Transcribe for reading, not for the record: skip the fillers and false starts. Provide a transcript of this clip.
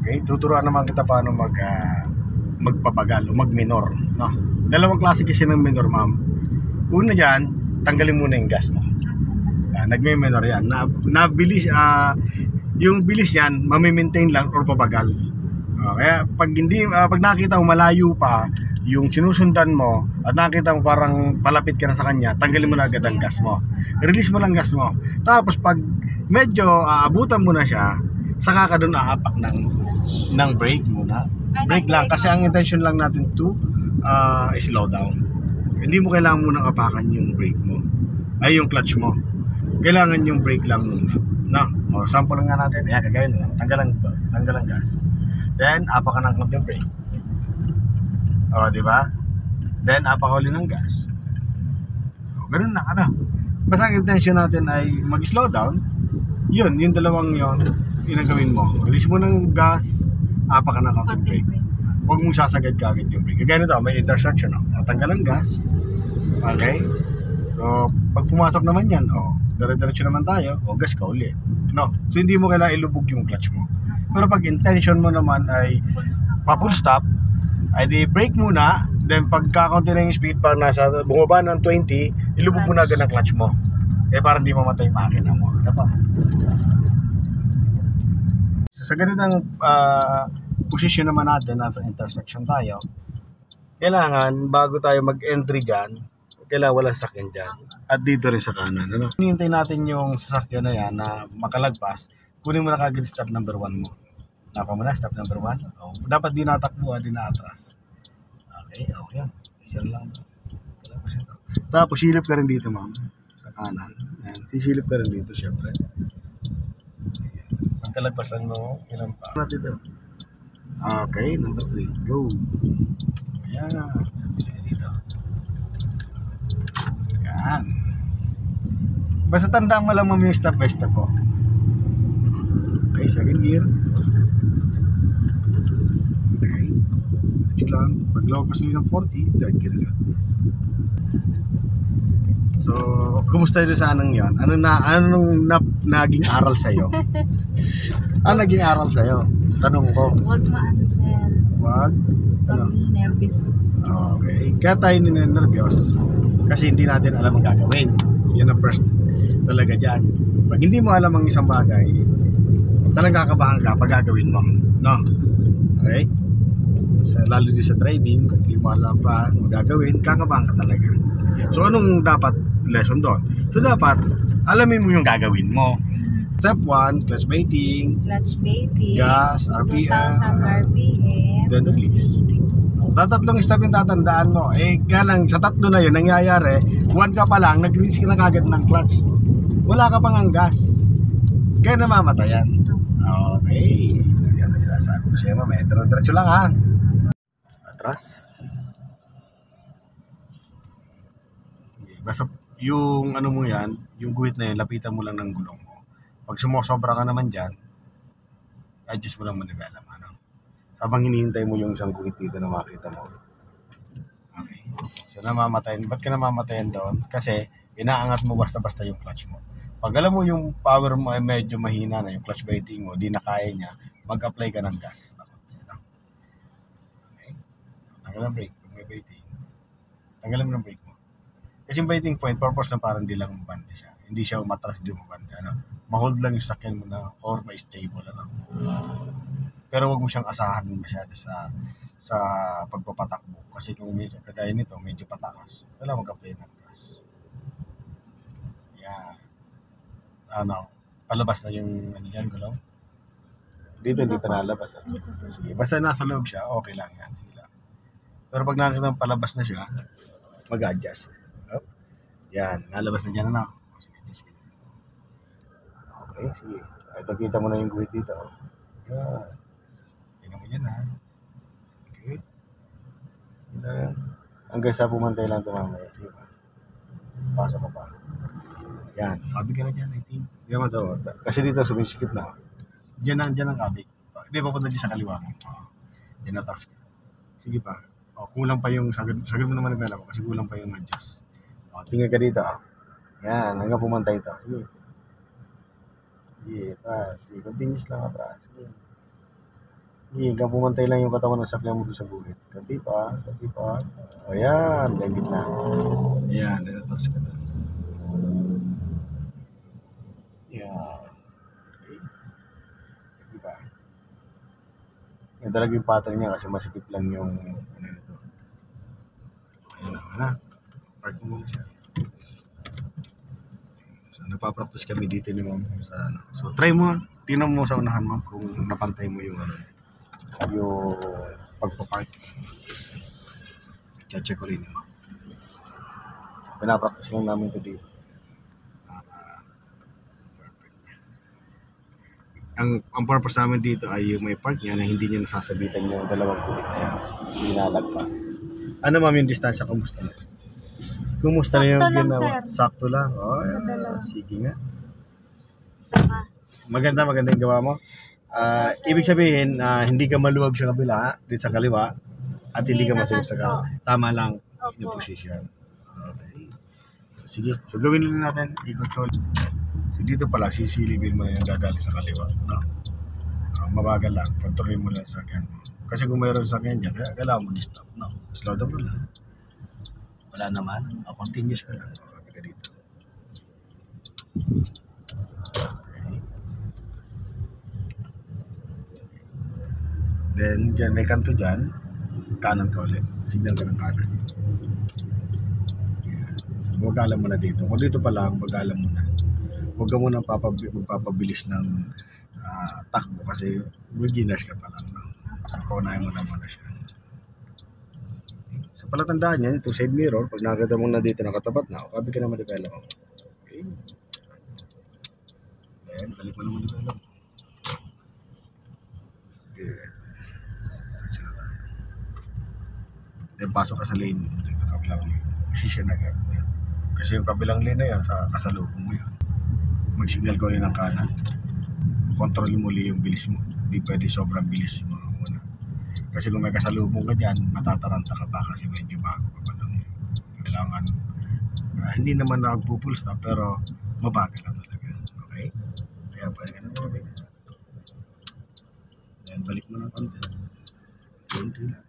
Okay? Tuturuan naman kita paano magpapagal o mag-minor. No? Dalawang klase kasi ng minor, ma'am. Una dyan, tanggalin muna yung gas mo. Nagme-minor yan. Nabilis, yung bilis yan, mamimaintain lang or pabagal. Kaya pag nakita mo malayo pa yung sinusundan mo at nakita mo parang palapit ka na sa kanya, tanggalin mo na agad ang gas mo. Release mo lang gas mo. Tapos pag medyo aabutan mo na siya, saka ka doon aapak ng brake muna. Brake lang kasi ang intention lang natin to slow down. Hindi mo kailangan munang apakan yung brake mo. Ay yung clutch mo. Kailangan yung brake lang muna. No? Sample lang nga natin. Kagaya nyo. Tanggal ang gas. Then, apakan ng konting brake. Di ba? Then, apakan ulit ng gas. Ganun lang, Basta ang intention natin ay mag-slow down. Yun, yung dalawang yun, inagawin mo. Release mo ng gas, apakan ng konting brake. Huwag mong sasagad ka agad yung brake. Kagaya nito, may intersection. Tanggal ang gas. Okay? So, pag pumasok naman yan, dire-diretso naman tayo, gas ka ulit. No? So, hindi mo kailangan ilubog yung clutch mo. Pero pag intention mo naman ay full stop, ay di brake muna, then pagka-konti na yung speed, pag nasa bumaba ng 20, ilubog mo na agad ang clutch mo. Kaya parang hindi mamatay yung makina mo. Diba? So, sa ganitong position naman natin, nasa intersection tayo, kailangan, bago tayo mag-entry dyan, kailangan walang sasakyan dyan. At dito rin sa kanan. Hinihintay natin yung sasakyan na yan na makalagpas, kunin mo na kagad stop number 1 mo. Nako mo na, stop number 1. Dapat di natakbo, di na atras. Okay, yan. Isa lang. Tapos silip ka rin dito, ma'am. Sa kanan. Yan. Sisilip ka rin dito, syempre. Pagkalagpasan mo, ilan pa. Dito. Okay, number 3. Go. Ayan. Dito. Yan. Basta tandaan mo lang, ma'am, yung step by step po. Okay, second gear. Okay. Ito lang. Pag lumabas mo ng 40, third gear ka. So, kumusta yun sa anong yun? Anong naging aral sa'yo? Naging aral sa'yo? Tanong ko. Huwag maano, sir. Huwag? Nervous. Okay. Kaya tayo ninenervyos. Kasi hindi natin alam ang gagawin. Yun ang first talaga dyan. Pag hindi mo alam ang isang bagay, talagang kakabahan ka pag gagawin mo. No? Okay? Lalo din sa driving, kung hindi mo alam pa ang gagawin, kakabahan ka talaga. So, anong dapat lesson doon? So, dapat alamin mo yung gagawin mo. Step 1, clutch baiting, gas, RPM, 2,000 RPM, then release. Tatlong step yung tatandaan mo. Ganang sa tatlo na yun, nangyayari, 1 ka pa lang, nag-release ka na kagad ng clutch. Wala ka pang ang gas. Kaya namamatayan. Okay. Yan ang sinasabi ko sa'yo, may diretso lang ha. Atras. Basta yung ano mo yan, yung guhit na yan, lapitan mo lang ng gulong mo. Pag sumosobra ka naman dyan, adjust mo lang manibela. Habang hinihintay mo yung isang guhit dito na makita mo. Okay. So namamatayan. Ba't ka namamatayan doon? Kasi inaangat mo basta-basta yung clutch mo. Pag alam mo yung power mo ay medyo mahina na, yung clutch baiting mo, di na kaya niya, mag-apply ka ng gas. Okay. Tanggal ang brake. Pag may baiting, tanggalan mo ng brake mo. Kasi yung baiting point, purpose na parang di lang umabante siya. Hindi siya umatras, di umabante. Ma-hold lang yung sakyan mo na or ma-stable. Pero wag mo siyang asahan masyado sa pagpapatakbo. Kasi kung kagaya nito, medyo patakas. Wala mag-apply ng gas. Yan. Palabas na yung gulong. Dito hindi pa nalabas. Sige, basta nasa loob siya, okay lang yan. Sige lang. Pero pag nakita palabas na siya, mag-adjust. Yan, nalabas na dyan na. Sige, adjust. Okay, sige. Ito, kita mo na yung guhit dito. Yan. Tingnan mo yan ha. Okay. Hanggang sa pumantay lang ito mamaya. Pasa pa pa. Yan. Kabig ka na dyan, I think. Hindi naman ito. Kasi dito, sumisikip na. Diyan ang kabig. Hindi, papunta dyan sa kaliwa mo. Diyan na task ka. Sige pa. Kulang pa yung, sagad mo naman ang ko kasi kulang pa yung adjust. Tingnan ka dito. Yan. Hanggang pumantay ito. Sige. Sige, atras. Sige, continuous lang atras. Sige. Sige, hanggang pumantay lang yung katawan ng sakyan mo doon sa guhit. Kunti pa, kunti pa. Ayan, hanggang gitna. Ayan, relax ka na. Ayan. Okay. Diba? Yan talaga yung pattern niya kasi masikip lang yung ano nito. Ayan na. Park mo muna siya. So, nagpa-practice kami dito ni ma'am sa ano. So, try mo. Tingnan mo sa unahan ma'am kung napantay mo yung ano, yung pagpapark. Check ko rin ni ma'am. Pinapractice lang namin ito dito. Ang purpose namin dito ay yung may park niya na hindi niya nasasabitan yung dalawang kulit na yan. Hindi nalagpas. Ano ma'am yung distansya? Kumusta na? Kumusta na yung Sakto lang, ginawa? sir. Sakto lang. Oh, Sa dalawa. sige nga. Saka, Maganda yung gawa mo. Ibig sabihin, hindi ka maluwag sa kabila, dito sa kaliwa, at hindi ka masayo sa kaliwa. Tama lang yung opo. position. Okay. Sige. So gawin lang natin. I-control. So dito pala, sisilipin mo na yung gagaling sa kaliwa. No? Mabagal lang. Kontrolin mo lang sa sakyan mo. Kasi kung mayroon sa sakyan dyan, kailangan mag-stop. No? Slow down mo lang. Wala naman. Continuous ka lang. Sabi ka dito. Okay. Then, dyan, may kanto dyan. Kanan ka ulit. Signal ka ng kanan. Yan. So, bagalan mo na dito. Kung dito pa lang, bagalan mo na. Huwag ka muna magpapabilis ng takbo kasi beginners ka pa lang. No? So, paunahin mo na muna siya. Sa palatandaan yan, ito side mirror, pag nakita mo na dito nakatapat na, kabi ka na ma-develop mo. Okay. Then, balik mo na ma-develop. Good. Then, pasok ka sa lane mo, sa kabilang lane. Position agad. Yan. Kasi yung kabilang lane na yan, sa kasalubong mo yan. Mag-signal ko rin ng kanan. Control mo ulit yung bilis mo. Hindi pwede sobrang bilis mo muna. Kasi kung may kasalubong ka dyan, matataranta ka pa kasi medyo bago ka pa lang. Kailangan, hindi naman nagpo-full stop, pero mabagal lang talaga. Okay? Kaya pwede ka na mabagal. Then balik mo ng konti. Konti lang.